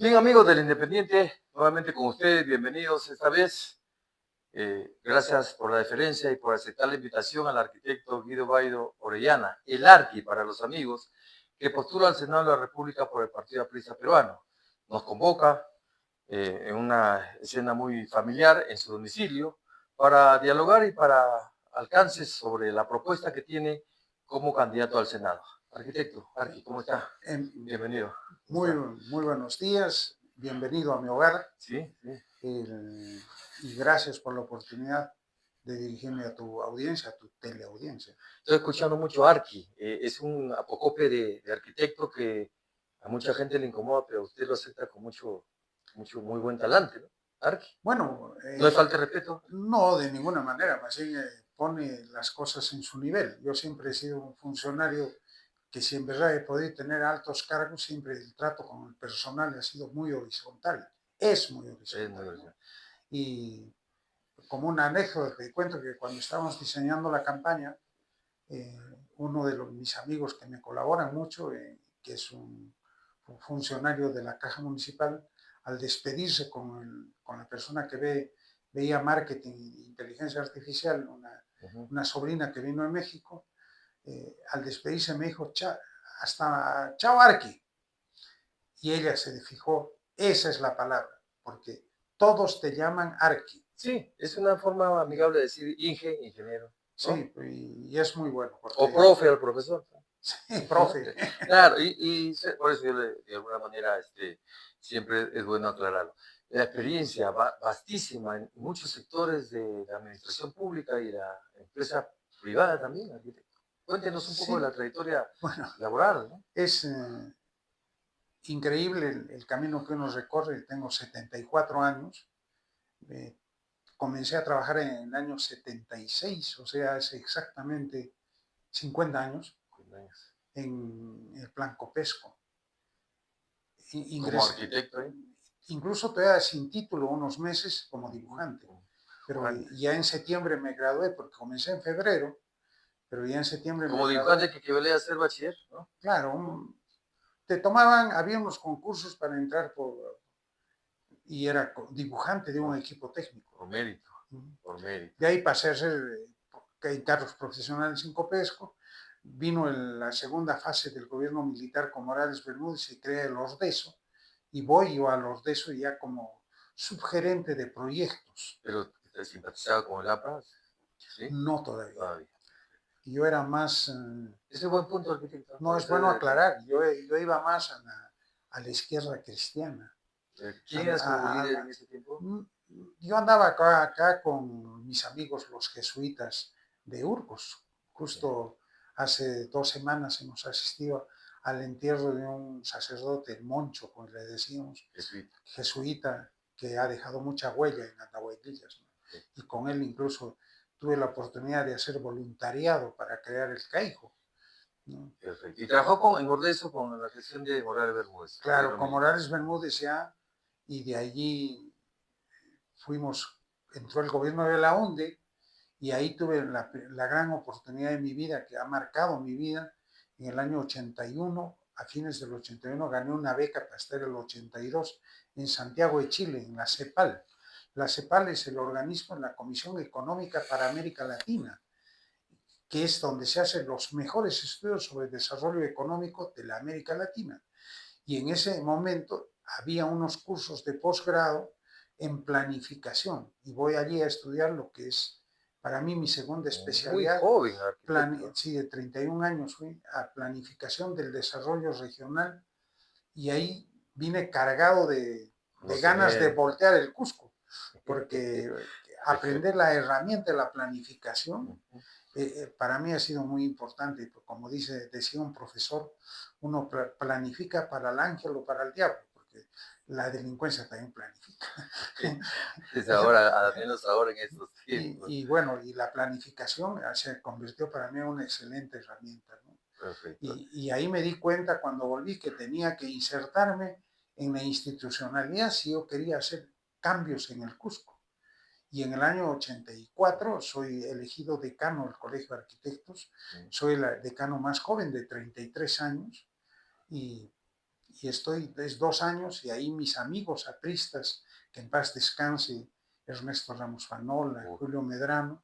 Bien, amigos del Independiente, nuevamente con ustedes, bienvenidos esta vez. Gracias por la deferencia y por aceptar la invitación al arquitecto Guido Baido Orellana, el Arqui para los amigos, que postula al Senado de la República por el Partido Aprista Peruano. Nos convoca en una escena muy familiar en su domicilio para dialogar y para alcances sobre la propuesta que tiene como candidato al Senado. Arquitecto, Arqui, ¿cómo está? Bienvenido. ¿Cómo Muy, está? muy buenos días, bienvenido a mi hogar Sí, sí. y gracias por la oportunidad de dirigirme a tu audiencia, a tu teleaudiencia. Estoy escuchando mucho Arqui. Es un apocope de arquitecto que a mucha gente le incomoda, pero usted lo acepta con muy buen talante, ¿no? Arqui. Bueno, No es falta de respeto. no de ninguna manera, más bien pone las cosas en su nivel. Yo siempre he sido un funcionario que si en verdad he podido tener altos cargos, siempre el trato con el personal ha sido muy horizontal, es muy Es muy horizontal, ¿no? original. Y como una anécdota, te cuento que cuando estábamos diseñando la campaña, eh, uno de mis amigos que me colaboran mucho, que es un funcionario de la Caja Municipal, al despedirse con la persona que veía marketing e inteligencia artificial, una sobrina que vino de México, al despedirse me dijo, hasta chao Arqui. Y ella se fijó, esa es la palabra, porque todos te llaman Arqui. Sí, es una forma amigable de decir ingeniero, ¿no? Sí, y es muy bueno, O porque profe al profesor. sí, profe. Claro, por eso yo de alguna manera siempre es bueno aclararlo. La experiencia vastísima en muchos sectores de la administración pública y la empresa privada también, arquitecto. Cuéntenos un poco de la Sí, trayectoria bueno, laboral, ¿no? es increíble el camino que uno recorre. Tengo 74 años. Eh, Comencé a trabajar en el año 76, o sea, hace exactamente 50 años, en el Plan Copesco. Como Ingresé, arquitecto, ¿eh? incluso todavía sin título, unos meses como dibujante. Pero Dibujante. ya en septiembre me gradué, porque comencé en febrero, pero ya en septiembre me Como gradué. dibujante que equivalía a ser bachiller, ¿no? Claro, te tomaban, había unos concursos para entrar y era dibujante de un Por, equipo técnico. por mérito, por mérito. De ahí pasé a ser carros profesionales en Copesco. Vino la segunda fase del gobierno militar con Morales Bermúdez y crea el Ordeso. Y voy yo al Ordeso ya como subgerente de proyectos. Pero simpatizaba con el APRA, ¿sí? No todavía. Todavía. Yo era más, Ese es buen punto, arquitecto. no es bueno aclarar, yo iba más a la izquierda cristiana. ¿Quién era su líder en ese tiempo? Yo andaba acá con mis amigos los jesuitas de Urcos. Justo hace 2 semanas hemos asistido al entierro de un sacerdote, el Moncho, como le decíamos, jesuita, que ha dejado mucha huella en Andahuaylillas, ¿no? Y con él incluso tuve la oportunidad de hacer voluntariado para crear el CAIJO, ¿no? Perfecto. Y trabajó en Ordeso con la gestión de Morales Bermúdez, Claro, gobierno con militar. Morales Bermúdez ya, y de allí entró el gobierno de la UNDE y ahí tuve la gran oportunidad de mi vida, que ha marcado mi vida. En el año 81, a fines del 81, gané una beca para estar el 82 en Santiago de Chile, en la CEPAL. La CEPAL es el organismo, la Comisión Económica para América Latina, que es donde se hacen los mejores estudios sobre el desarrollo económico de la América Latina. Y en ese momento había unos cursos de posgrado en planificación y voy allí a estudiar lo que es para mí mi segunda Muy especialidad. joven, arquitecto. Sí, de 31 años fui a planificación del desarrollo regional y ahí vine cargado de ganas de Conocimiento. voltear el Cusco, porque aprender la herramienta de la planificación para mí ha sido muy importante. Como decía un profesor, uno planifica para el ángel o para el diablo, porque la delincuencia también planifica. Es ahora, al menos ahora en estos tiempos. Y bueno, y la planificación se convirtió para mí en una excelente herramienta, ¿no? Perfecto. Y ahí me di cuenta cuando volví que tenía que insertarme en la institucionalidad si yo quería hacer cambios en el Cusco. Y en el año 84 soy elegido decano del Colegio de Arquitectos, soy el decano más joven de 33 años y, y estoy es 2 años y ahí mis amigos apristas, que en paz descanse Ernesto Ramos Fanola, Uf, Julio Medrano,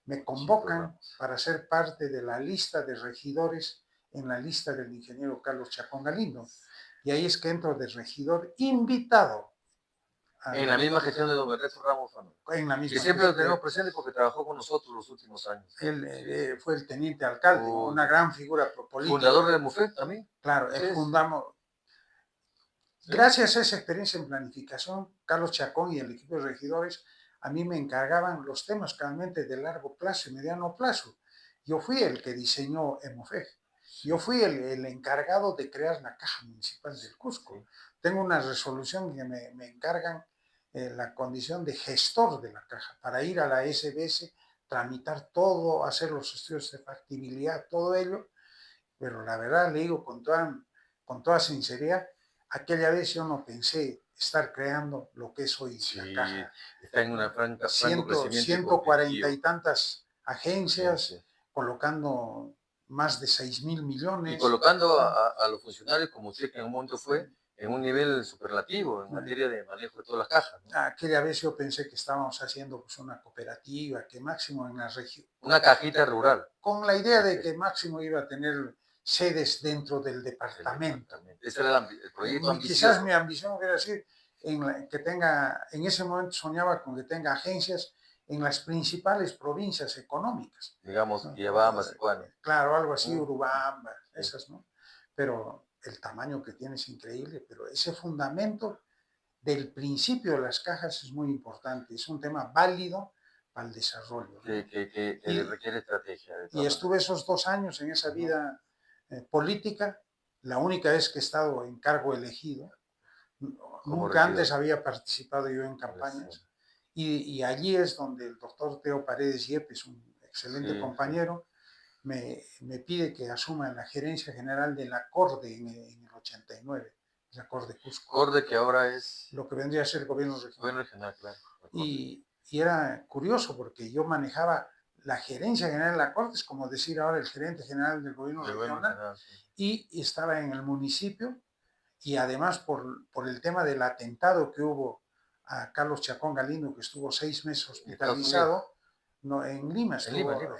me Chito convocan Ramos. para ser parte de la lista de regidores en la lista del ingeniero Carlos Chacón Galindo. Y ahí es que entro de regidor invitado En la misma gestión de don Ernesto Ramos Fano, en la que misma siempre lo gestión. tenemos presente porque trabajó con nosotros los últimos años. Él Sí, sí. fue el teniente alcalde, una gran figura política. Fundador del MUFEC también. Claro, Así es. fundamos. Sí. Gracias a esa experiencia en planificación, Carlos Chacón y el equipo de regidores a mí me encargaban los temas realmente de largo plazo y mediano plazo. Yo fui el que diseñó EMOFEG. Yo fui el encargado de crear la Caja Municipal del Cusco. Sí. Tengo una resolución que me encargan la condición de gestor de la caja para ir a la SBS, tramitar todo, hacer los estudios de factibilidad, todo ello. Pero la verdad le digo con toda sinceridad, aquella vez yo no pensé estar creando lo que es hoy Sí, la caja. está en un franco crecimiento y 140 y competitivo. tantas Sí, sí. agencias, colocando más de 6.000 Y millones. colocando a los funcionarios, como usted que en un momento fue, en un nivel superlativo en materia de manejo de todas las cajas, ¿no? Aquella vez yo pensé que estábamos haciendo pues, una cooperativa, que máximo en la región, Una cajita rural. con la idea de que máximo iba a tener sedes dentro del El departamento. departamento. Ese era el proyecto Quizás ambicioso. mi ambición hubiera sido que tenga, en ese momento soñaba con que tenga agencias en las principales provincias económicas. Digamos, ¿No? Yabamba, Sicuani. Claro, algo así, Mm, Urubamba, sí. esas, ¿no? Pero el tamaño que tiene es increíble, pero ese fundamento del principio de las cajas es muy importante, es un tema válido para el desarrollo. ¿No? Que Y, requiere estrategia, de y todas estuve maneras. esos 2 años en esa Ujú. vida política, la única vez que he estado en cargo elegido. Como Nunca antes regidor. había participado yo en campañas y allí es donde el doctor Teo Paredes Yepes, un excelente Sí, sí. compañero, me pide que asuma la gerencia general de la CORDE en el 89, la CORDE Cusco, Corde que ahora es lo que vendría a ser el gobierno regional. gobierno regional, claro. Y era curioso porque yo manejaba la gerencia general de la CORDE, es como decir ahora el gerente general del gobierno El gobierno regional, regional, sí. y estaba en el municipio y además por el tema del atentado que hubo a Carlos Chacón Galindo, que estuvo 6 meses En Estados Unidos. hospitalizado, no, en Lima En Lima, estuvo, Lima.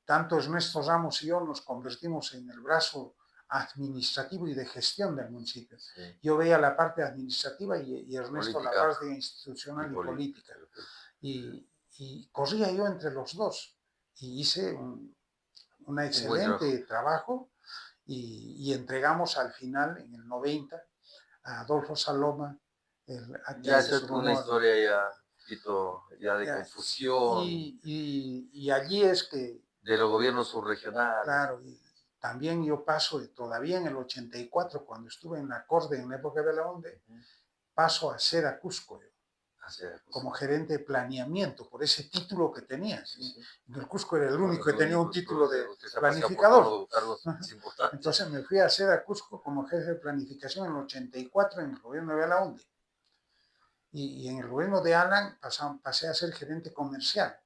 tanto Ernesto Ramos y yo nos convertimos en el brazo administrativo y de gestión del municipio. Sí. Yo veía la parte administrativa y Ernesto la Política parte institucional y política. Y corría yo entre los dos y hice un buen trabajo. excelente trabajo y entregamos al final, en el 90, a Adolfo Saloma, Ya aquel que esa es es un una honor. historia ya, un poquito ya de confusión Y allí es que, de los gobiernos subregionales. claro, y también yo paso, todavía en el 84, cuando estuve en la CORDE en la época de Belaunde, Ujú. paso a ser a Cusco, Así es, pues. como gerente de planeamiento, por ese título que tenía. Sí, sí. En el Cusco era el Bueno, único que es tenía un único, título de usted se ha paseado por planificador. todos los cargos importantes. Entonces me fui a hacer a Cusco como jefe de planificación en el 84 en el gobierno de Belaunde. Y en el gobierno de Alan pasé a ser gerente comercial.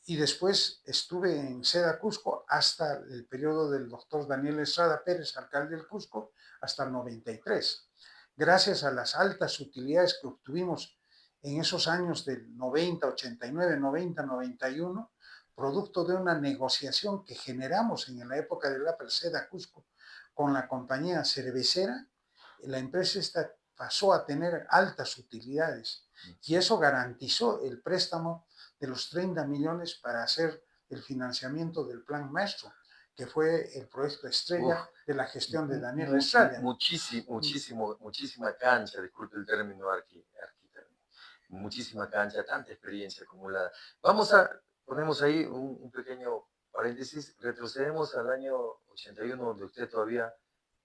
Y después estuve en Seda Cusco hasta el periodo del doctor Daniel Estrada Pérez, alcalde del Cusco, hasta el 93. Gracias a las altas utilidades que obtuvimos en esos años del 90, 89, 90, 91, producto de una negociación que generamos en la época de la Seda Cusco con la compañía cervecera, la empresa esta pasó a tener altas utilidades y eso garantizó el préstamo de los 30 millones para hacer el financiamiento del Plan Maestro, que fue el proyecto estrella de la gestión de Daniel Estrada. Muchísima cancha, disculpe el término muchísima cancha, tanta experiencia acumulada. Ponemos ahí un pequeño paréntesis, retrocedemos al año 81, donde usted todavía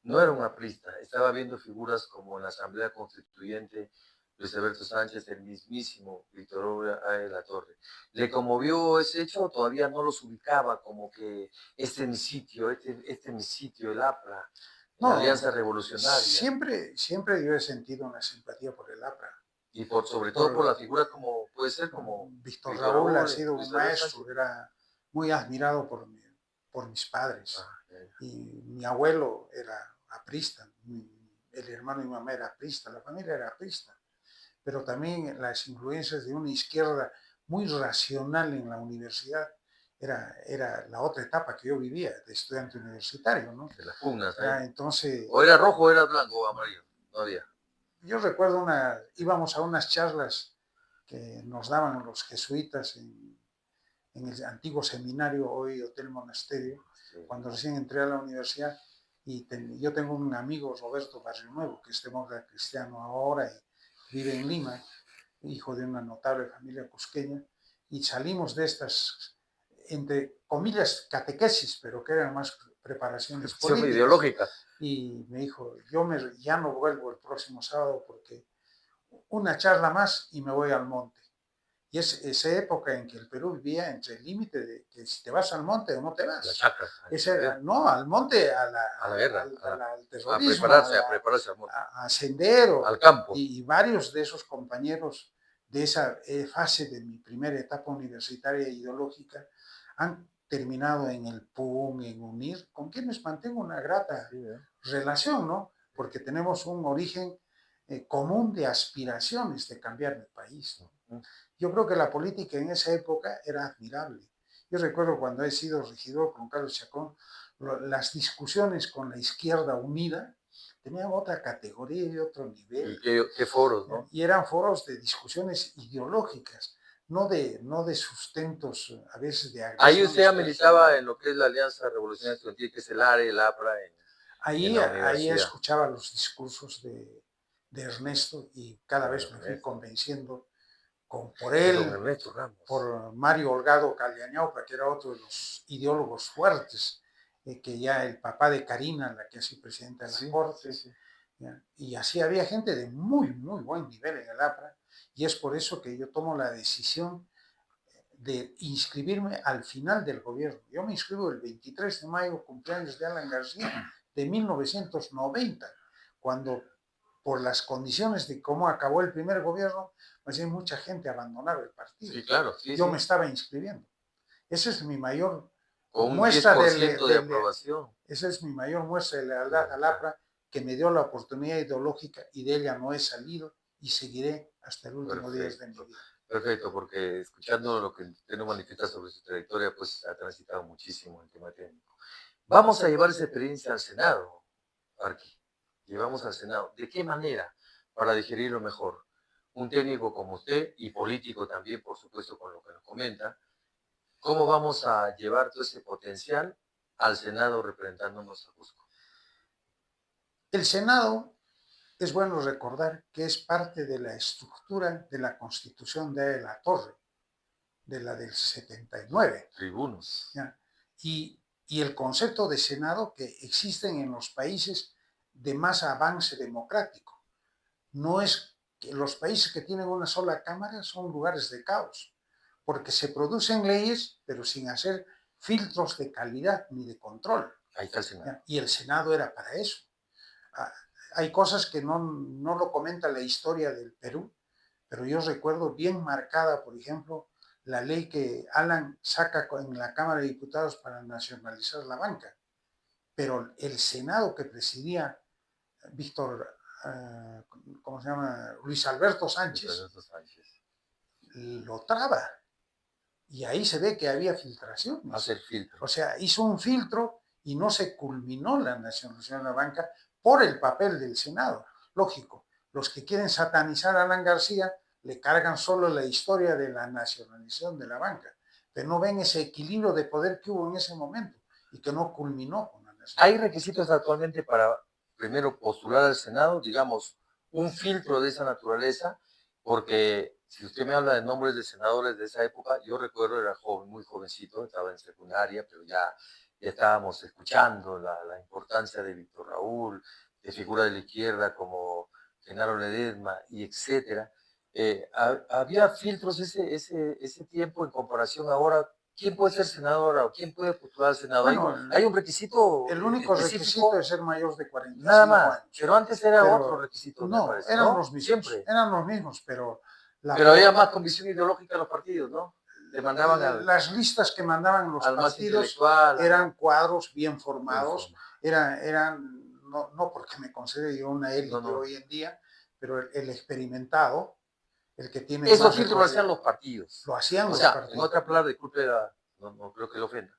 no era un aprista, estaba viendo figuras como en la Asamblea Constituyente, Luis Alberto Sánchez, el mismísimo Víctor Hugo de la Torre. ¿Le conmovió ese hecho? Todavía no los ubicaba como que este es mi sitio, este es mi sitio, el APRA, la Alianza Revolucionaria. Siempre yo he sentido una simpatía por el APRA. Y sobre todo por la figura como puede ser como Víctor Raúl ha sido un maestro, era muy admirado por mis padres. Y mi abuelo era aprista. El hermano de mi mamá era aprista, la familia era aprista. Pero también las influencias de una izquierda muy racional en la universidad era la otra etapa que yo vivía de estudiante universitario, ¿no? De las pugnas ahí. Entonces, O era rojo o era blanco o amarillo, no había. yo recuerdo íbamos a unas charlas que nos daban los jesuitas en el antiguo seminario, hoy Hotel Monasterio, Sí. cuando recién entré a la universidad, y yo tengo un amigo, Roberto Barrio Nuevo, que es demócrata cristiano ahora y vive en Lima, hijo de una notable familia cusqueña, y salimos de estas, entre comillas, catequesis, pero que eran más preparaciones políticas. Ideológica. Y me dijo, ya no vuelvo el próximo sábado porque una charla más y me voy al monte. Y es esa época en que el Perú vivía entre el límite de que si te vas al monte o no te vas. La chacra. No, al monte, a la guerra, al terrorismo, a prepararse al monte. A sendero. Al campo. Y varios de esos compañeros de esa fase de mi primera etapa universitaria ideológica han terminado en el PUN, en UNIR, con quienes mantengo una grata relación, ¿no? Porque tenemos un origen común de aspiraciones de cambiar el país, ¿no? Yo creo que la política en esa época era admirable. Yo recuerdo cuando he sido regidor con Carlos Chacón, las discusiones con la izquierda unida tenían otra categoría y otro nivel. ¿Y qué foros, no? Y eran foros de discusiones ideológicas, no de sustentos a veces de agresión. Ahí usted militaba en lo que es la Alianza Revolucionaria Estudiantil, que es el ARE, el APRA. Ahí escuchaba los discursos de Ernesto y cada vez me fui convenciendo por él, por Mario Holgado Calleñaupa, que era otro de los ideólogos fuertes, que ya el papá de Karina, la que ha sido presidenta de la Corte, y así había gente de muy, muy buen nivel en el APRA, y es por eso que yo tomo la decisión de inscribirme al final del gobierno. Yo me inscribo el 23 de mayo, cumpleaños de Alan García, de 1990, cuando por las condiciones de cómo acabó el primer gobierno, pues hay mucha gente abandonaba el partido. Sí, claro. Yo me estaba inscribiendo. Esa es mi mayor muestra de aprobación. Esa es mi mayor muestra de lealtad al APRA, que me dio la oportunidad ideológica y de ella no he salido y seguiré hasta el último día de mi vida. Perfecto, porque escuchando lo que usted nos manifiesta sobre su trayectoria, pues ha transitado muchísimo el tema técnico. Vamos a llevar esa experiencia al Senado, Arqui. Llevamos al Senado. ¿De qué manera? Para digerirlo mejor. Un técnico como usted y político también, por supuesto, con lo que nos comenta, ¿cómo vamos a llevar todo ese potencial al Senado representándonos a Cusco? El Senado, es bueno recordar que es parte de la estructura de la Constitución de la Torre, de la del 79. Tribunos. Y el concepto de Senado que existen en los países de más avance democrático. No es que los países que tienen una sola cámara son lugares de caos, porque se producen leyes, pero sin hacer filtros de calidad ni de control. Ahí está el Senado. Y el Senado era para eso. Hay cosas que no lo comenta la historia del Perú, pero yo recuerdo bien marcada, por ejemplo, la ley que Alan saca en la Cámara de Diputados para nacionalizar la banca. Pero el Senado que presidía ¿cómo se llama? Luis Alberto Sánchez, lo traba. Y ahí se ve que había filtraciones. Hacer filtro. O sea, hizo un filtro y no se culminó la nacionalización de la banca por el papel del Senado. Lógico, los que quieren satanizar a Alan García le cargan solo la historia de la nacionalización de la banca, pero no ven ese equilibrio de poder que hubo en ese momento y que no culminó con la nacionalización. ¿Hay requisitos actualmente para, primero, postular al Senado, digamos, un filtro de esa naturaleza? Porque si usted me habla de nombres de senadores de esa época, yo recuerdo, era joven, muy jovencito, estaba en secundaria, pero ya estábamos escuchando la importancia de Víctor Raúl, de figuras de la izquierda como Genaro Ledesma, y etcétera. ¿Había filtros ese tiempo en comparación ahora? ¿Quién puede ser senador o quién puede postular al Senado? Bueno, ¿Hay un requisito? El único requisito es ser mayor de 45 nada más, años. pero antes era otro requisito. No, parece, eran ¿no? los mismos. Siempre. Eran los mismos, pero había más convicción ideológica en los partidos, ¿no? Le mandaban las listas que mandaban los partidos eran cuadros bien formados, no porque me considere yo una élite No, no. hoy en día, pero el experimentado, el que tiene Esos más filtros lo hacían recorrido, los partidos. lo hacían O los sea, en partidos, otras palabras, disculpe, no creo que lo ofenda.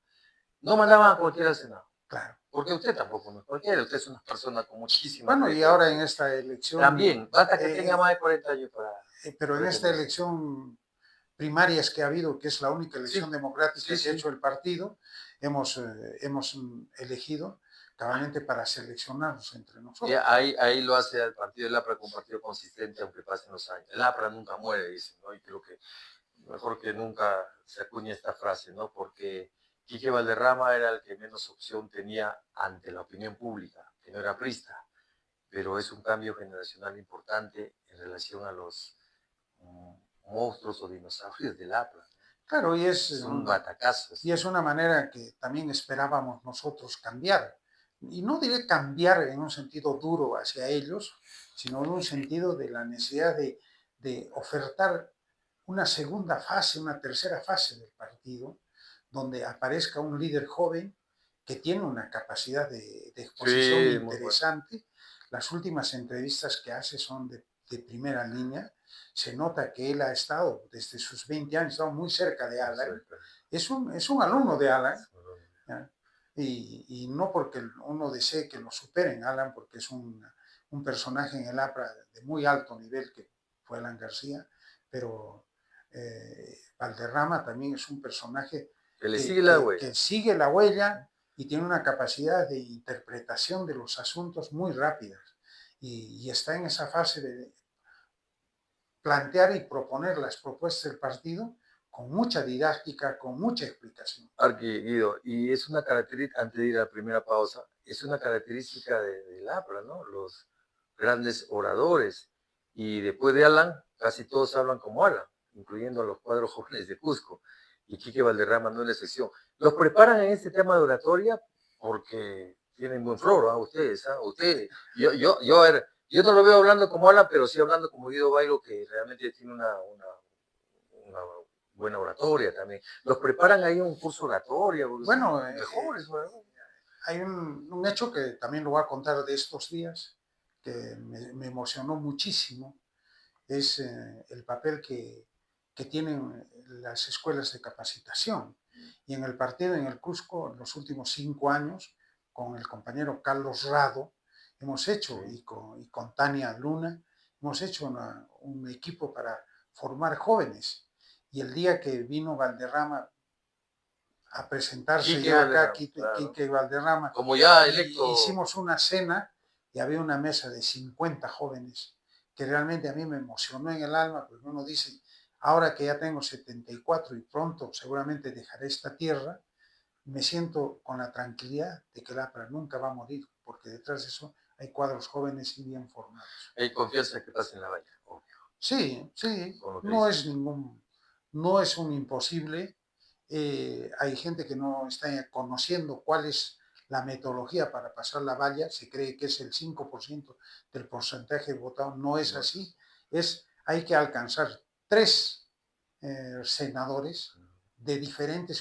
No mandaban a cualquiera al Senado. claro. Porque usted tampoco no es cualquiera, usted es una persona con muchísima Bueno, y trayectoria ahora en política. esta elección, También, basta que tenga más de 40 años para pero en esta pretenderse. elección primarias que ha habido, que es la única elección Sí, democrática sí, que ha sí. hecho el partido, hemos elegido cabalmente para seleccionarnos entre Y nosotros. ahí lo hace el partido del APRA con un partido consistente, aunque pasen los años. El APRA nunca muere, dicen, ¿no? Y creo que mejor que nunca se acuñe esta frase, ¿no? Porque Quique Valderrama era el que menos opción tenía ante la opinión pública, que no era prista, pero es un cambio generacional importante en relación a los monstruos o dinosaurios del APRA. Claro, Es un batacazo. y es una manera que también esperábamos nosotros cambiar. Y no diré cambiar en un sentido duro hacia ellos, sino en un sentido de la necesidad de ofertar una segunda fase, una tercera fase del partido, donde aparezca un líder joven que tiene una capacidad de exposición Sí, muy bueno. interesante. Las últimas entrevistas que hace son de primera línea. Se nota que él ha estado desde sus 20 años, ha estado muy cerca de Alan. Es un alumno de Alan. Y no porque uno desee que lo superen, Alan, porque es un personaje en el APRA de muy alto nivel que fue Alan García, pero Valderrama también es un personaje Que le sigue la huella. que sigue la huella y tiene una capacidad de interpretación de los asuntos muy rápidas. Y está en esa fase de plantear y proponer las propuestas del partido con mucha didáctica, con mucha explicación. Guido, y es una característica, antes de ir a la primera pausa, es una característica del APRA, ¿no? Los grandes oradores. Y después de Alan, casi todos hablan como Alan, incluyendo a los cuadros jóvenes de Cusco. Y Quique Valderrama no es la excepción. Los preparan en este tema de oratoria porque tienen buen floro, ¿ah? Ustedes, ¿ah? Ustedes. A ver, yo no lo veo hablando como Alan, pero sí hablando como Guido Bairo, que realmente tiene una buena oratoria también. ¿Los preparan ahí un curso oratoria? Bueno, Mejores, ¿no? hay un hecho que también lo voy a contar de estos días, que me emocionó muchísimo, es el papel que tienen las escuelas de capacitación. Y en el partido, en el Cusco, en los últimos 5 años, con el compañero Carlos Rado, hemos hecho, y con Tania Luna, hemos hecho un equipo para formar jóvenes. Y el día que vino Valderrama a presentarse Quique ya acá, Valderrama, claro. Quique Valderrama, Como ya electo. hicimos una cena y había una mesa de 50 jóvenes, que realmente a mí me emocionó en el alma, porque uno dice, ahora que ya tengo 74 y pronto seguramente dejaré esta tierra, me siento con la tranquilidad de que el APRA nunca va a morir, porque detrás de eso hay cuadros jóvenes y bien formados. Hay confianza que pasa en la valla, obvio. Sí, sí, no es un imposible. Hay gente que no está conociendo cuál es la metodología para pasar la valla, se cree que es el 5% del porcentaje votado, no es así, hay que alcanzar 3 senadores de diferentes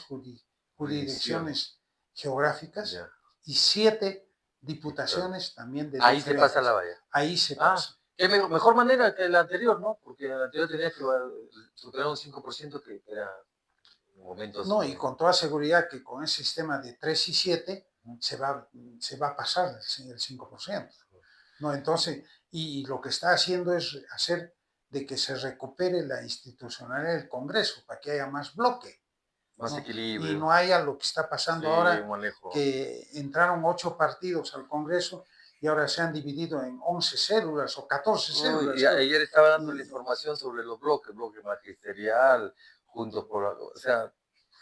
jurisdicciones geográficas y 7 diputaciones también de ahí diferentes. se pasa la valla. Ahí se pasa. Qué mejor manera que la anterior, ¿no? Porque la anterior tenía que superar un 5% que era momentos. No, y con toda seguridad que con el sistema de 3 y 7 se va a pasar el 5%. ¿No? Entonces, y lo que está haciendo es hacer de que se recupere la institucionalidad del Congreso para que haya más bloque. Más equilibrio. Y no haya lo que está pasando ahora, manejo. Que entraron 8 partidos al Congreso y ahora se han dividido en 11 células o 14 células. Y ayer estaba dando la información sobre los bloques, bloque magisterial, juntos por, o sea,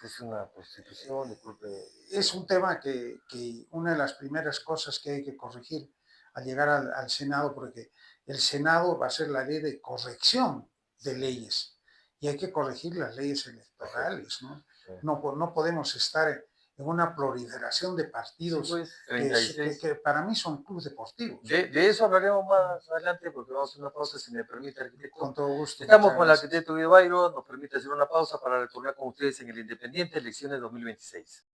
es una prostitución, disculpe. Es un tema que una de las primeras cosas que hay que corregir al llegar al Senado, porque el Senado va a ser la ley de corrección de leyes y hay que corregir las leyes electorales, ¿no? Sí. No podemos estar en una proliferación de partidos, sí, pues, que para mí son clubes deportivos. De eso hablaremos más adelante porque vamos a hacer una pausa, si me permite, arquitecto. Con todo gusto. Estamos con el arquitecto Guido Bairo, nos permite hacer una pausa para retornar con ustedes en el Independiente, elecciones 2026.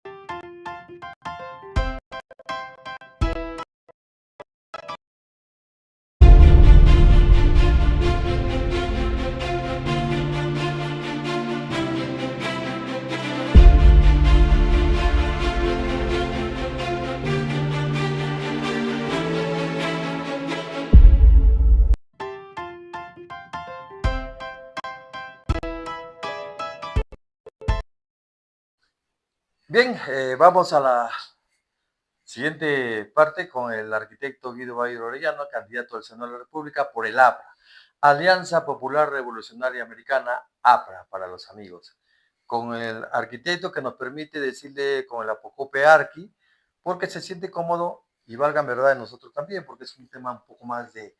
Bien, vamos a la siguiente parte con el arquitecto Guido Bayo Orellana, candidato al Senado de la República por el APRA, Alianza Popular Revolucionaria Americana, APRA para los amigos, con el arquitecto que nos permite decirle con el apocope Arqui, porque se siente cómodo y valga verdad de nosotros también, porque es un tema un poco más de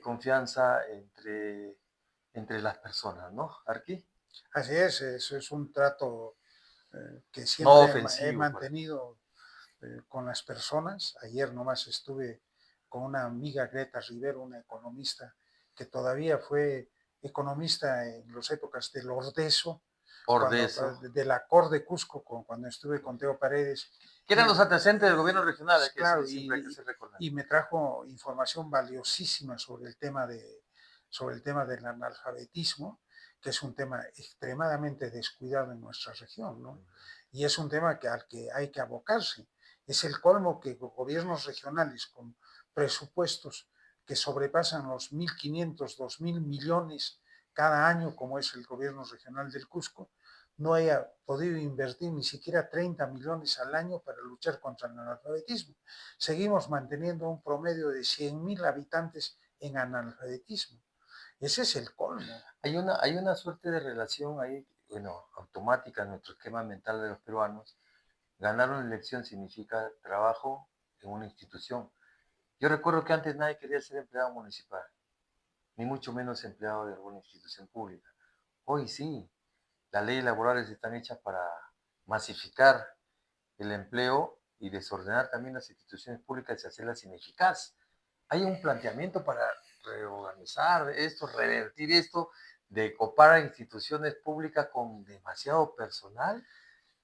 confianza entre las personas, ¿no, Arqui? Así es, eso es un trato que No siempre he ofensivo, por ejemplo. mantenido con las personas. Ayer nomás estuve con una amiga, Greta Rivero, una economista que todavía fue economista en las épocas del Ordeso, Por cuando, eso. de la Cor de Cusco, cuando estuve con Teo Paredes. Que eran Y, los antecedentes del gobierno regional, hay que claro, decir, siempre hay que hacer recordar. y me trajo información valiosísima sobre el tema del analfabetismo, que es un tema extremadamente descuidado en nuestra región, ¿no? Y es un tema al que hay que abocarse. Es el colmo que gobiernos regionales con presupuestos que sobrepasan los 1.500, 2.000 millones cada año, como es el gobierno regional del Cusco, no haya podido invertir ni siquiera 30 millones al año para luchar contra el analfabetismo. Seguimos manteniendo un promedio de 100.000 habitantes en analfabetismo. Ese es el colmo. Hay una suerte de relación ahí, bueno, automática en nuestro esquema mental de los peruanos. Ganar una elección significa trabajo en una institución. Yo recuerdo que antes nadie quería ser empleado municipal, ni mucho menos empleado de alguna institución pública. Hoy sí, las leyes laborales están hechas para masificar el empleo y desordenar también las instituciones públicas y hacerlas ineficaces. Hay un planteamiento para reorganizar esto, revertir esto, de copar a instituciones públicas con demasiado personal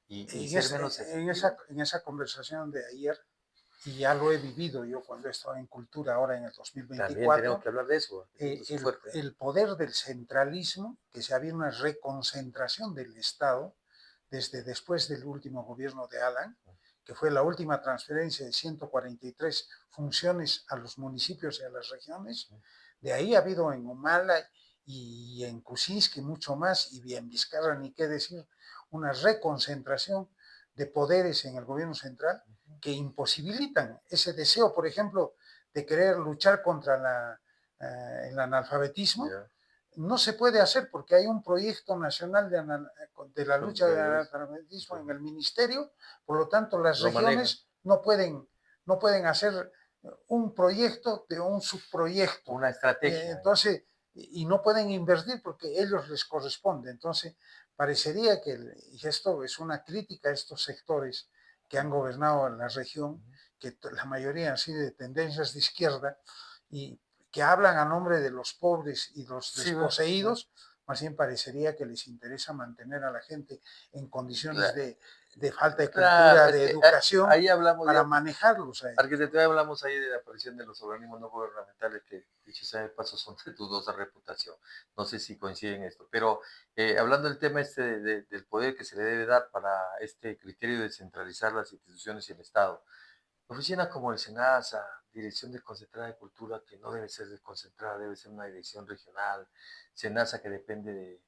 y En, ser es, menos en, efectivo. esa, en esa conversación de ayer, y ya lo he vivido yo cuando he estado en cultura ahora en el También tenemos 2024, que hablar de eso, arquitecto, eso es fuerte. el poder del centralismo, que se había una reconcentración del Estado desde después del último gobierno de Alan, que fue la última transferencia de 143 funciones a los municipios y a las regiones. De ahí ha habido en Humala y en Kuczynski mucho más, y en Vizcarra ni qué decir, una reconcentración de poderes en el gobierno central que imposibilitan ese deseo, por ejemplo, de querer luchar contra el analfabetismo. Ya. No se puede hacer porque hay un proyecto nacional de la lucha del Entonces, analfabetismo en el ministerio, por lo tanto las lo manejan. regiones no pueden hacer un proyecto de un subproyecto. Una estrategia. Entonces, y no pueden invertir porque a ellos les corresponde. Entonces, parecería que, y esto es una crítica a estos sectores que han gobernado la región, que la mayoría han sido de tendencias de izquierda y que hablan a nombre de los pobres y los Sí, desposeídos, más bien parecería que les interesa mantener a la gente en condiciones claro, de falta de claro, cultura, es de que educación, ahí hablamos para ya, manejarlos a ellos. arquitecto, hablamos ahí de la aparición de los organismos no gubernamentales que, dicho sea de paso, son de dudosa reputación. No sé si coinciden esto, pero hablando del tema este del poder que se le debe dar para este criterio de centralizar las instituciones y el Estado, oficinas como el SENASA, Dirección Desconcentrada de Cultura, que no debe ser desconcentrada, debe ser una dirección regional, SENASA que depende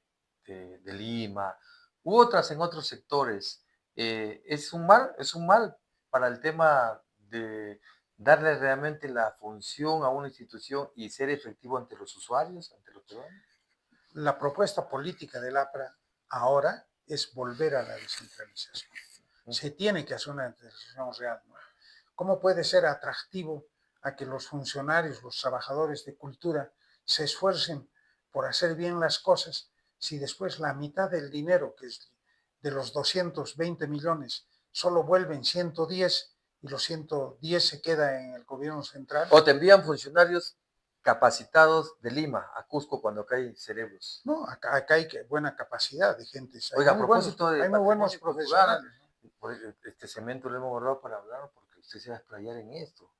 de Lima, u otras en otros sectores, es un mal para el tema de darle realmente la función a una institución y ser efectivo ante los usuarios, ante los peruanos. La propuesta política del APRA ahora es volver a la descentralización. Se tiene que hacer una descentralización real, ¿no? ¿Cómo puede ser atractivo a que los funcionarios, los trabajadores de cultura se esfuercen por hacer bien las cosas si después la mitad del dinero, que es de los 220 millones, solo vuelven 110 y los 110 se queda en el gobierno central? O te envían funcionarios capacitados de Lima a Cusco cuando acá hay cerebros. No, acá hay buena capacidad de gente, Oiga, a propósito de hay muy buenos patrimonio cultural, profesionales, ¿no? este cemento lo hemos guardado para hablar porque usted se va a explayar en esto,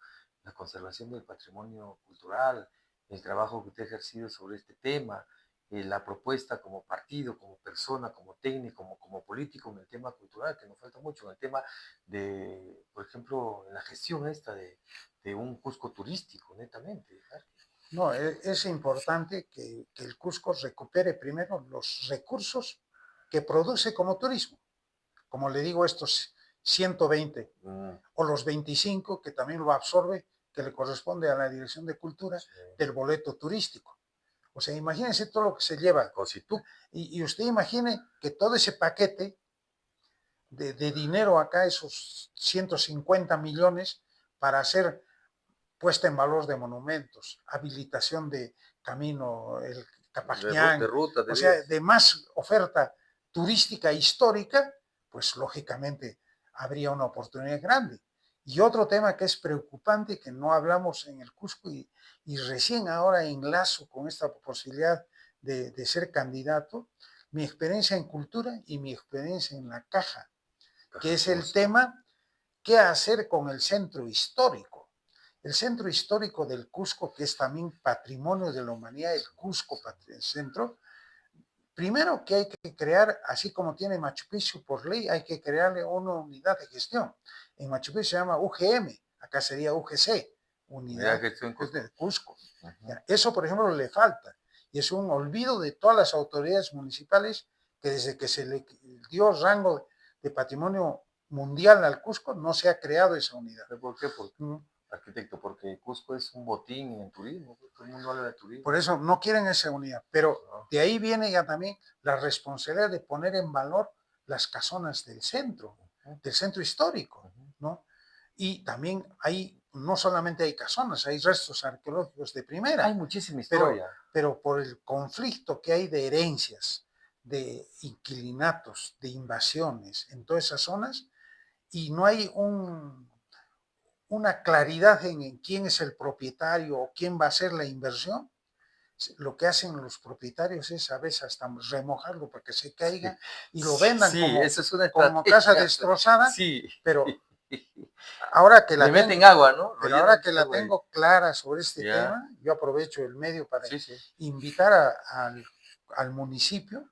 la conservación del patrimonio cultural, el trabajo que usted ha ejercido sobre este tema, la propuesta como partido, como persona, como técnico, como político en el tema cultural, que nos falta mucho, en el tema de, por ejemplo, en la gestión esta de un Cusco turístico, netamente. ¿Verdad? No, es importante que el Cusco recupere primero los recursos que produce como turismo. como le digo, estos 120 o los 25 que también lo absorbe, que le corresponde a la Dirección de Cultura del boleto turístico. O sea, imagínense todo lo que se lleva. Y usted imagine que todo ese paquete de dinero acá, esos 150 millones para hacer puesta en valor de monumentos, habilitación de camino, el Capajñán, de ruta, o sea, de más oferta turística histórica, pues lógicamente habría una oportunidad grande. Y otro tema que es preocupante, que no hablamos en el Cusco y recién ahora enlazo con esta posibilidad de ser candidato, mi experiencia en cultura y mi experiencia en la caja, que es el tema qué hacer con el centro histórico. El centro histórico del Cusco, que es también patrimonio de la humanidad, el Cusco Centro, primero que hay que crear, así como tiene Machu Picchu por ley, hay que crearle una unidad de gestión. En Machu Picchu se llama UGM, acá sería UGC, Unidad de Gestión del Cusco. Eso, por ejemplo, le falta. Y es un olvido de todas las autoridades municipales que desde que se le dio rango de patrimonio mundial al Cusco, no se ha creado esa unidad. ¿Por qué? Arquitecto, porque Cusco es un botín en turismo, todo el mundo habla de turismo. Por eso no quieren esa unidad, pero de ahí viene ya también la responsabilidad de poner en valor las casonas del centro histórico, ¿no? Y también no solamente hay casonas, hay restos arqueológicos de primera. Hay muchísima historia. Pero por el conflicto que hay de herencias, de inquilinatos, de invasiones en todas esas zonas, y no hay una claridad en quién es el propietario o quién va a hacer la inversión, lo que hacen los propietarios es a veces hasta remojarlo para que se caiga y lo vendan como casa destrozada, pero ahora que la meten agua, ¿no? Pero ahora que la tengo clara sobre este tema, yo aprovecho el medio para invitar al municipio,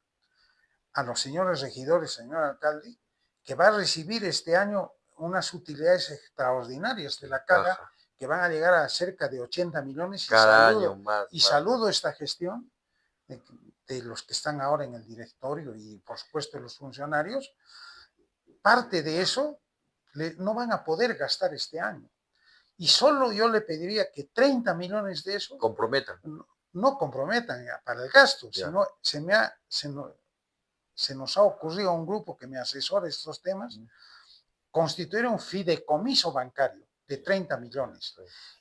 a los señores regidores, señor alcalde, que va a recibir este año unas utilidades extraordinarias de la caja, que van a llegar a cerca de 80 millones. Y saludo esta gestión de los que están ahora en el directorio y por supuesto los funcionarios. Parte de eso no van a poder gastar este año. Y solo yo le pediría que 30 millones de eso no comprometan para el gasto, sino se nos ha ocurrido a un grupo que me asesora estos temas, constituir un fideicomiso bancario de 30 millones.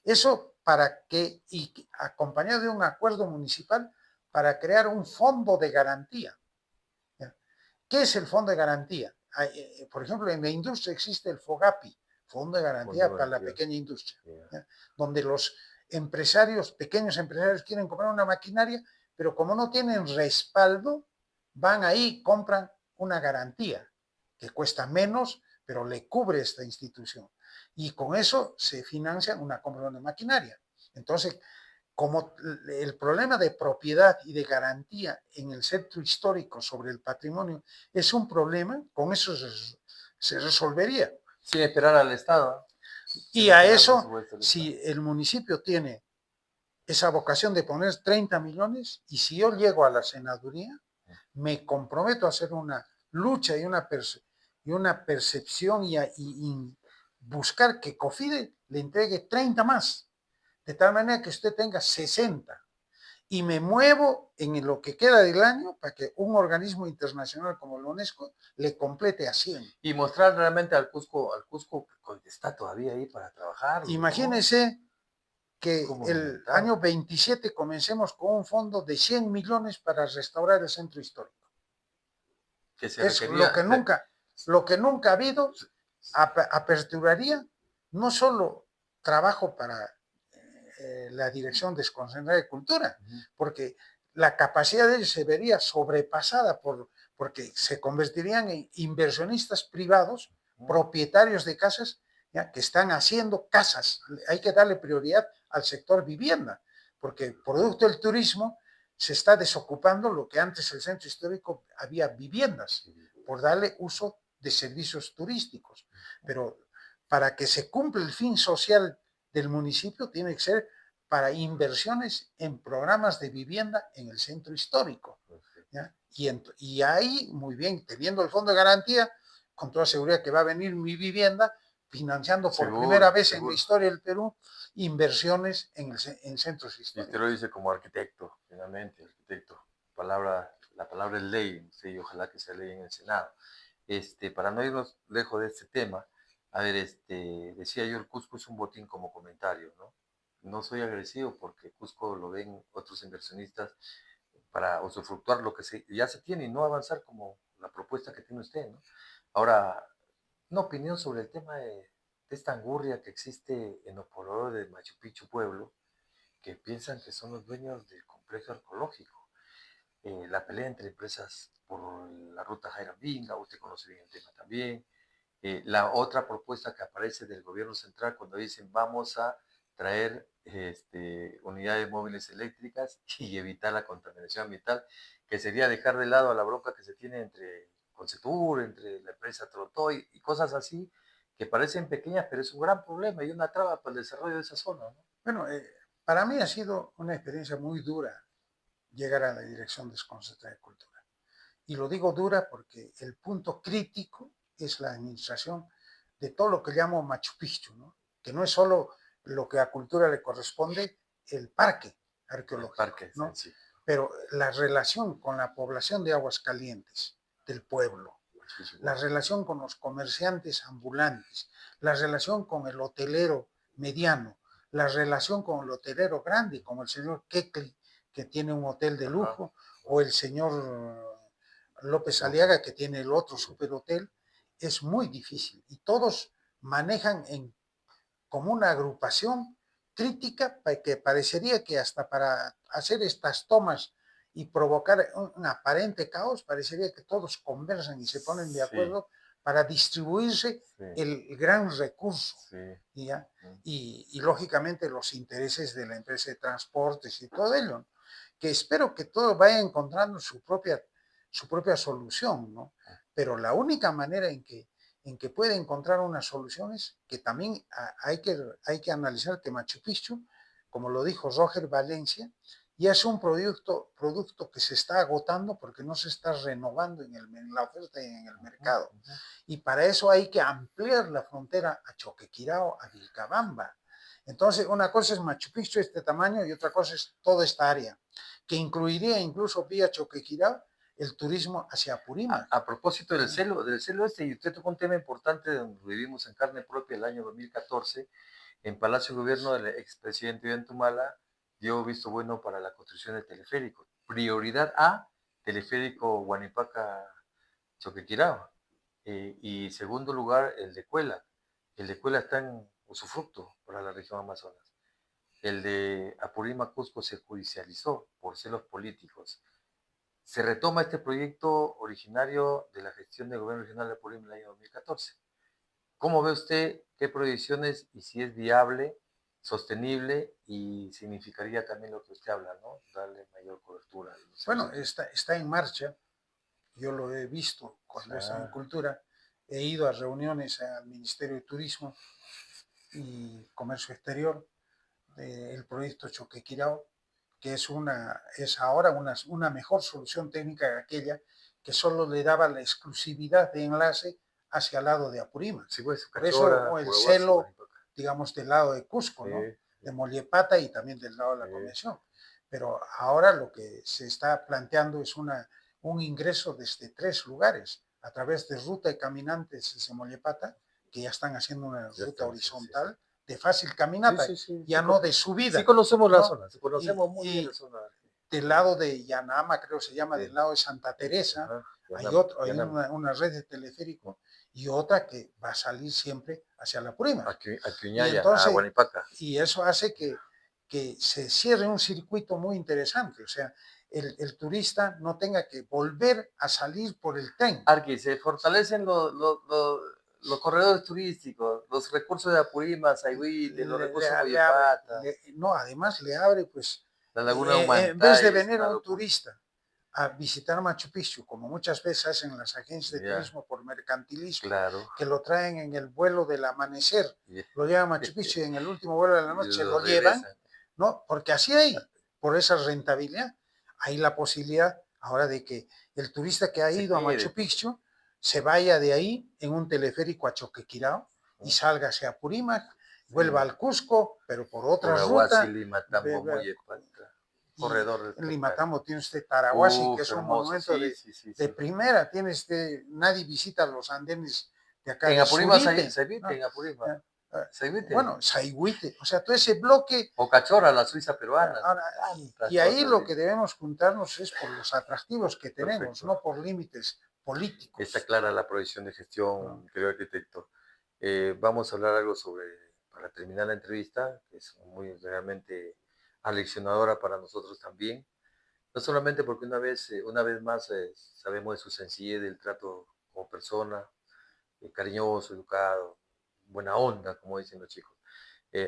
Eso para que, y acompañado de un acuerdo municipal, para crear un fondo de garantía. ¿Qué es el fondo de garantía? Por ejemplo, en la industria existe el FOGAPI, Fondo de Garantía para la Pequeña Industria, donde los pequeños empresarios quieren comprar una maquinaria, pero como no tienen respaldo, van ahí, compran una garantía que cuesta menos, pero le cubre esta institución. Y con eso se financia una compra de una maquinaria. Entonces, como el problema de propiedad y de garantía en el centro histórico sobre el patrimonio es un problema, con eso se resolvería. Sin esperar al Estado. Y a eso, si el municipio tiene esa vocación de poner 30 millones, y si yo llego a la senaduría, me comprometo a hacer una lucha y una percepción y buscar que COFIDE le entregue 30 más, de tal manera que usted tenga 60. Y me muevo en lo que queda del año para que un organismo internacional como la UNESCO le complete a 100. Y mostrar realmente al Cusco que está todavía ahí para trabajar. Imagínense que el año 27 comencemos con un fondo de 100 millones para restaurar el centro histórico. Es lo que nunca ha habido, aperturaría no solo trabajo para la Dirección Desconcentrada de Cultura, porque la capacidad de ellos se vería sobrepasada porque se convertirían en inversionistas privados, propietarios de casas, que están haciendo casas. Hay que darle prioridad al sector vivienda, porque producto del turismo se está desocupando lo que antes el centro histórico había viviendas, por darle uso de servicios turísticos. Pero para que se cumpla el fin social del municipio tiene que ser para inversiones en programas de vivienda en el centro histórico. ¿Ya? Y ahí, muy bien, teniendo el fondo de garantía, con toda seguridad que va a venir Mi Vivienda financiando por Seguro, primera vez en la seguro. historia del Perú inversiones en centros Y usted históricos. lo dice como arquitecto, finalmente, arquitecto. La palabra es ley, sí, y ojalá que sea ley en el Senado. Para no irnos lejos de este tema, a ver, decía yo, el Cusco es un botín como comentario, ¿no? No soy agresivo porque Cusco lo ven otros inversionistas para usufructuar lo que ya se tiene y no avanzar como la propuesta que tiene usted, ¿no? Ahora, una opinión sobre el tema de esta angurria que existe en los pobladores de Machu Picchu Pueblo, que piensan que son los dueños del complejo arqueológico. La pelea entre empresas por la ruta Jairambinga, usted conoce bien el tema también. La otra propuesta que aparece del gobierno central cuando dicen vamos a traer unidades móviles eléctricas y evitar la contaminación ambiental, que sería dejar de lado a la bronca que se tiene entre Concetur, entre la empresa Trotoy y cosas así que parecen pequeñas, pero es un gran problema y una traba para el desarrollo de esa zona, ¿no? Bueno, para mí ha sido una experiencia muy dura llegar a la Dirección Desconcentrada de Cultura. Y lo digo dura porque el punto crítico es la administración de todo lo que llamo Machu Picchu, ¿no? Que no es solo lo que a cultura le corresponde, el parque El arqueológico, parque en ¿no? sí. Pero la relación con la población de Aguascalientes, del pueblo, la relación con los comerciantes ambulantes, la relación con el hotelero mediano, la relación con el hotelero grande, como el señor Kekli, que tiene un hotel de lujo, o el señor López Aliaga, que tiene el otro superhotel, es muy difícil. Y todos manejan como una agrupación crítica que parecería que hasta para hacer estas tomas y provocar un aparente caos, parecería que todos conversan y se ponen de acuerdo para distribuirse el gran recurso. ¿Ya? Y lógicamente los intereses de la empresa de transportes y todo ello, que espero que todo vaya encontrando su propia solución, ¿no? Pero la única manera en que puede encontrar una solución es que también hay que analizar que Machu Picchu, como lo dijo Roger Valencia, ya es un producto que se está agotando porque no se está renovando en la oferta y en el mercado. Y para eso hay que ampliar la frontera a Choquequirao, a Vilcabamba. Entonces, una cosa es Machu Picchu, este tamaño, y otra cosa es toda esta área, que incluiría incluso vía Choquequirao el turismo hacia Apurímac. A propósito del celo y usted tocó un tema importante donde vivimos en carne propia el año 2014, en Palacio de Gobierno del expresidente Ollanta dio visto bueno para la construcción del teleférico. Prioridad A, teleférico Guanipaca-Choquequirao. Y segundo lugar, el de Cuela. El de Cuela está en usufructo para la región Amazonas. El de Apurímac Cusco se judicializó por celos políticos. Se retoma este proyecto originario de la gestión del gobierno regional de Apurímac en el año 2014. ¿Cómo ve usted qué proyecciones y si es viable, sostenible y significaría también lo que usted habla, ¿no? Darle mayor cobertura. Bueno, está en marcha. Yo lo he visto cuando he estado en Cultura. He ido a reuniones al Ministerio de Turismo y Comercio Exterior del proyecto Choquequirao, que es ahora una mejor solución técnica que aquella que solo le daba la exclusividad de enlace hacia el lado de Apurímac. Sí, pues, Por eso el celo, digamos, del lado de Cusco, sí, ¿no? De Mollepata y también del lado de la Convención. Pero ahora lo que se está planteando es un ingreso desde 3 lugares, a través de ruta de caminantes desde Mollepata, que ya están haciendo una ruta horizontal, de fácil caminata, ya no de subida. Sí conocemos ¿no? la zona, conocemos muy bien la zona. Del lado de Yanama, creo que se llama, del lado de Santa Teresa, hay una red de teleférico y otra que va a salir siempre hacia la Apurímac. A Quiñaya, a Guanipaca. Y eso hace que se cierre un circuito muy interesante, o sea, el turista no tenga que volver a salir por el tren. Arqui, se fortalecen los corredores turísticos, los recursos de Apurímac, Saigüite, los recursos de Mollepata. No, además le abre, pues, la laguna Humantay, en vez de venir un turista a visitar Machu Picchu, como muchas veces hacen las agencias de turismo por mercantilismo, que lo traen en el vuelo del amanecer, lo llevan a Machu Picchu y en el último vuelo de la noche lo llevan, ¿no? Porque así hay, por esa rentabilidad, hay la posibilidad ahora de que el turista que ha ido a Machu Picchu se vaya de ahí en un teleférico a Choquequirao y salga hacia Apurímac, vuelva al Cusco, pero por otra Urahuasi, ruta. Limatambo, Mollepata, Y corredor en espectacular. Limatambo tiene usted Tarahuasi, que es un Hermoso, monumento sí, sí, sí, de sí. primera. Tiene usted, nadie visita los andenes de acá En de Apurímac Surite, se evite, ¿no? en Apurímac. Se evite. Bueno, Saigüite, o sea, todo ese bloque. O Cachora, la Suiza peruana. Ahora, Tantas y ahí cosas. lo que debemos juntarnos es por los atractivos que tenemos, Perfecto. no por límites políticos. Está clara la proyección de gestión, querido arquitecto. Vamos a hablar algo sobre, para terminar la entrevista, que es muy realmente aleccionadora para nosotros también. No solamente porque una vez más sabemos de su sencillez, del trato como persona, cariñoso, educado, buena onda, como dicen los chicos.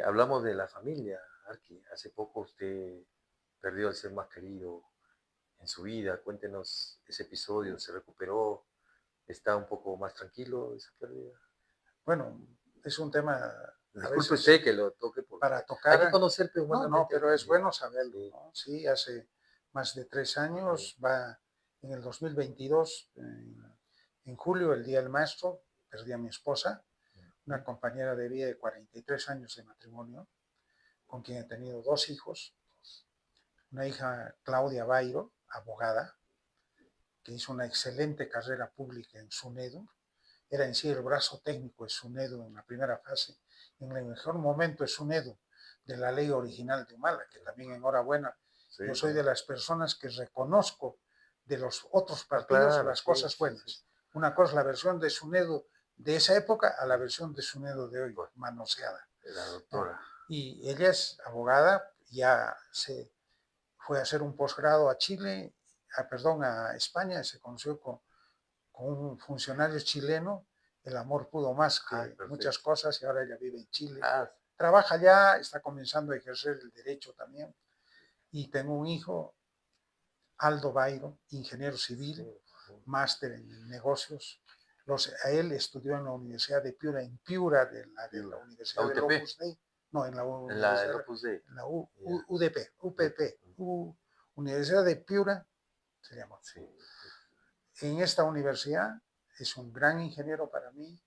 Hablamos de la familia, Arqui. Hace poco usted perdió al ser más querido en su vida. Cuéntenos ese episodio, ¿se recuperó? ¿Está un poco más tranquilo de esa pérdida? Bueno, es un tema a Disculpe veces usted que lo toque, porque para hay que tocar. conocerte No, humanamente pero es también. bueno saberlo, Sí, ¿no? Sí, hace más de 3 sí. años, va en el 2022, en julio, el Día del Maestro, perdí a mi esposa, una compañera de vida de 43 años de matrimonio, con quien he tenido 2 hijos, una hija Claudia Bairo, abogada, que hizo una excelente carrera pública en SUNEDU, era en sí el brazo técnico de SUNEDU en la primera fase, en el mejor momento de SUNEDU, de la ley original de Humala, que también enhorabuena, Sí, yo soy de las personas que reconozco de los otros partidos claro, las sí, cosas sí, sí. buenas. Una cosa es la versión de SUNEDU de esa época a la versión de SUNEDU de hoy, Bueno, manoseada. la doctora. Y ella es abogada, ya se fue a hacer un posgrado a Chile, perdón, a España, se conoció con un funcionario chileno, el amor pudo más que muchas Perfecto. cosas y ahora ella vive en Chile. Ah, Trabaja allá, está comenzando a ejercer el derecho también. Y tengo un hijo, Aldo Bairo, ingeniero sí. civil, máster en negocios. A él estudió en la Universidad de Piura, en Piura, de la La Universidad del UTP, Opus Dei, no, en la en la del Universidad, Opus Dei. en la Ya, UDP, UPP, Universidad de Piura, se llama. sí. En esta universidad es un gran ingeniero para mí,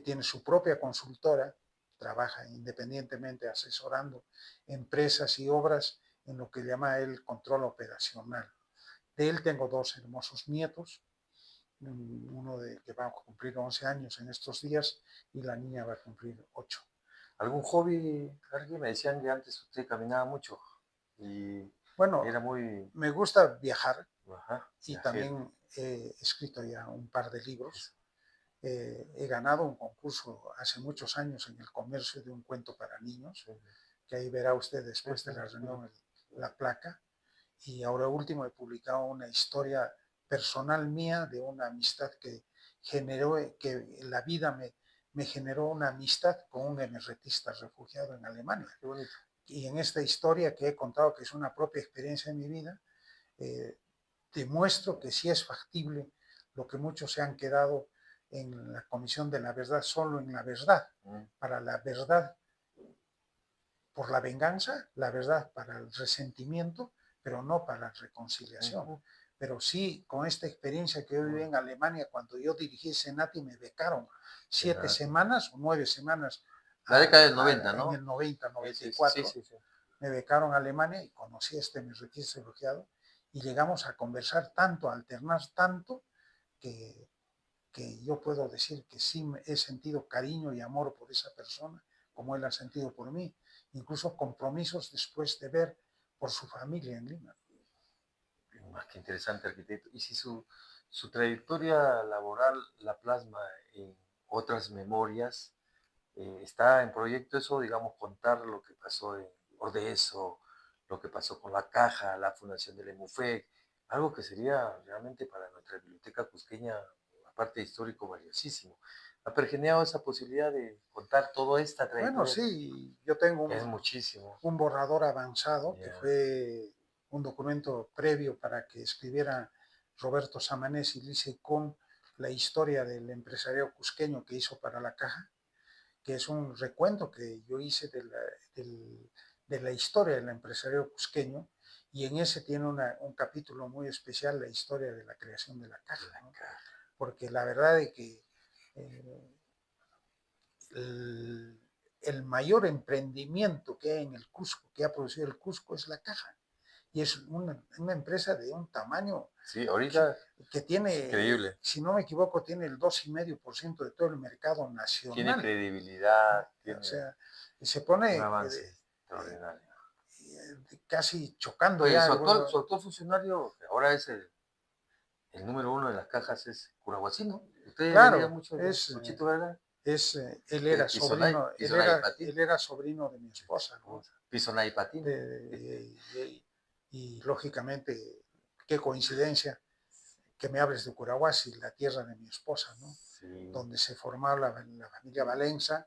tiene su propia consultora, trabaja independientemente asesorando empresas y obras en lo que llama el control operacional. De él tengo 2 hermosos nietos, uno que va a cumplir 11 años en estos días y la niña va a cumplir 8. ¿Algún hobby? Alguien me decían que antes usted caminaba mucho y Bueno, era muy... me gusta viajar Ajá, y viajero. también he escrito ya un par de libros. Eso. He ganado un concurso hace muchos años en el comercio de un cuento para niños, Sí, que ahí verá usted sí, después sí, de la sí. reunión la placa. Y ahora último he publicado una historia personal mía de una amistad que generó, que la vida me generó una amistad con un MRTista refugiado en Alemania. Qué bonito. Y en esta historia que he contado, que es una propia experiencia en mi vida, eh, demuestro que sí es factible lo que muchos se han quedado en la Comisión de la Verdad, solo en la verdad, para la verdad por la venganza, la verdad para el resentimiento, pero no para la reconciliación. Pero sí, con esta experiencia que yo viví en Alemania, cuando yo dirigí Senati, me becaron 7 semanas o 9 semanas La década del 90, en ¿no? el 90, Sí, 94. sí, sí. Me becaron a Alemania y conocí a este misretista refugiado y llegamos a conversar tanto, a alternar tanto, que, que yo puedo decir que sí he sentido cariño y amor por esa persona, como él ha sentido por mí, incluso compromisos después de ver por su familia en Lima. Más que interesante, arquitecto. Y si su trayectoria laboral la plasma en otras memorias, está en proyecto eso, digamos, contar lo que pasó en Ordeso, lo que pasó con la Caja, la fundación del EMUFEC, algo que sería realmente para nuestra biblioteca cusqueña, aparte histórico, valiosísimo. ¿Ha pergeneado esa posibilidad de contar toda esta Bueno, trayectoria? sí, yo tengo Es muchísimo. un borrador avanzado que Ya, fue un documento previo para que escribiera Roberto Samanés y Lice con la historia del empresario cusqueño que hizo para la Caja, que es un recuento que yo hice de la historia del empresario cusqueño, y en ese tiene un capítulo muy especial, la historia de la creación de la Caja, ¿no? porque la verdad es que el mayor emprendimiento que hay en el Cusco, que ha producido el Cusco, es la caja. Y es una empresa de un tamaño Sí, ahorita que tiene, increíble. Si no me equivoco, tiene el 2,5% de todo el mercado Tiene nacional. credibilidad, O sea, se pone un avance extraordinario. casi chocando Oye, ya. su actual funcionario, que ahora es el número 1 de las cajas, es Curahuasí, ¿no? Usted leía Claro, mucho de Luchito Vargas. él era sobrino, Pisonay él era sobrino de mi esposa, ¿no? Pisonay Patín. Y lógicamente, qué coincidencia que me hables de Curahuasi, la tierra de mi esposa, ¿no? Sí. Donde se formaba la familia Valenza,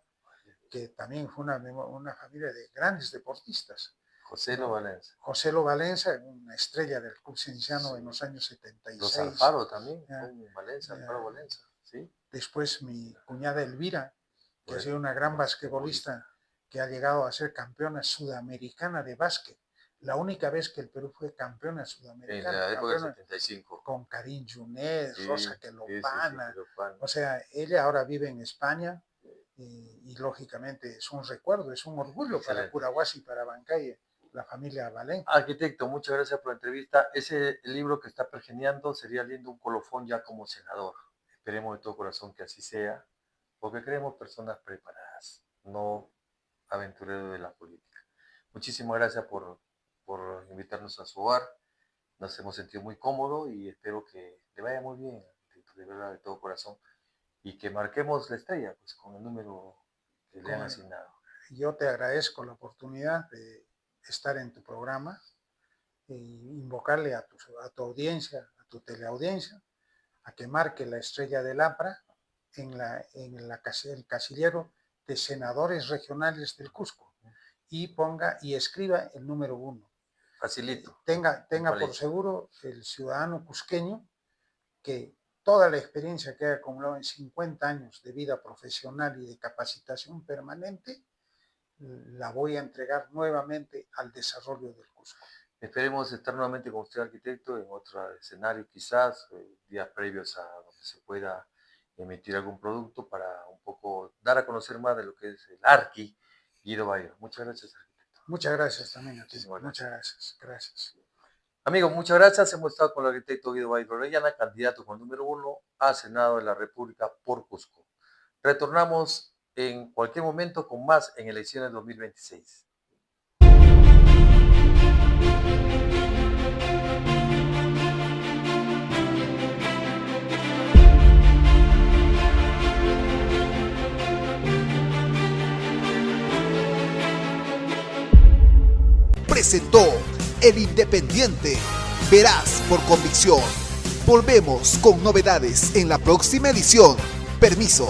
que también fue una familia de grandes deportistas. José Lo Valenza. José Lo Valenza, una estrella del club cienciano en los años 76. Los Alfaro también, Valenza, Alfaro Valenza, ¿sí? Después mi cuñada Elvira, que ha sido una gran basquetbolista, que ha llegado a ser campeona sudamericana de básquet. La única vez que el Perú fue campeona sudamericana. En la época del 75. Con Karim Junet, Rosa Quelopana. Sí, o sea, ella ahora vive en España y lógicamente es un recuerdo, es un orgullo para Curahuasi y para Bancaye, la familia Valen. Arquitecto, muchas gracias por la entrevista. Ese libro que está pergeniando sería lindo, un colofón ya como senador. Esperemos de todo corazón que así sea, porque queremos personas preparadas, no aventureros de la política. Muchísimas gracias por invitarnos a su hogar. Nos hemos sentido muy cómodos y espero que le vaya muy bien, de verdad, de todo corazón, y que marquemos la estrella pues, con el número que le han asignado. Yo te agradezco la oportunidad de estar en tu programa e invocarle a tu audiencia, a tu teleaudiencia, a que marque la estrella del APRA en el casillero de senadores regionales del Cusco y escriba el número 1. Facilito. Tenga por seguro el ciudadano cusqueño que toda la experiencia que ha acumulado en 50 años de vida profesional y de capacitación permanente la voy a entregar nuevamente al desarrollo del Cusco. Esperemos estar nuevamente con usted, arquitecto, en otro escenario quizás, días previos a donde se pueda emitir algún producto para un poco dar a conocer más de lo que es el Arqui Guido Bayo. Muchas gracias, arquitecto. Muchas gracias también a ti. Muchas gracias. Amigos, muchas gracias. Hemos estado con el arquitecto Guido Bayo Orellana, candidato con el número 1 a Senado de la República por Cusco. Retornamos en cualquier momento con más en elecciones 2026. Presentó El Independiente. Verás por convicción. Volvemos con novedades en la próxima edición. Permiso.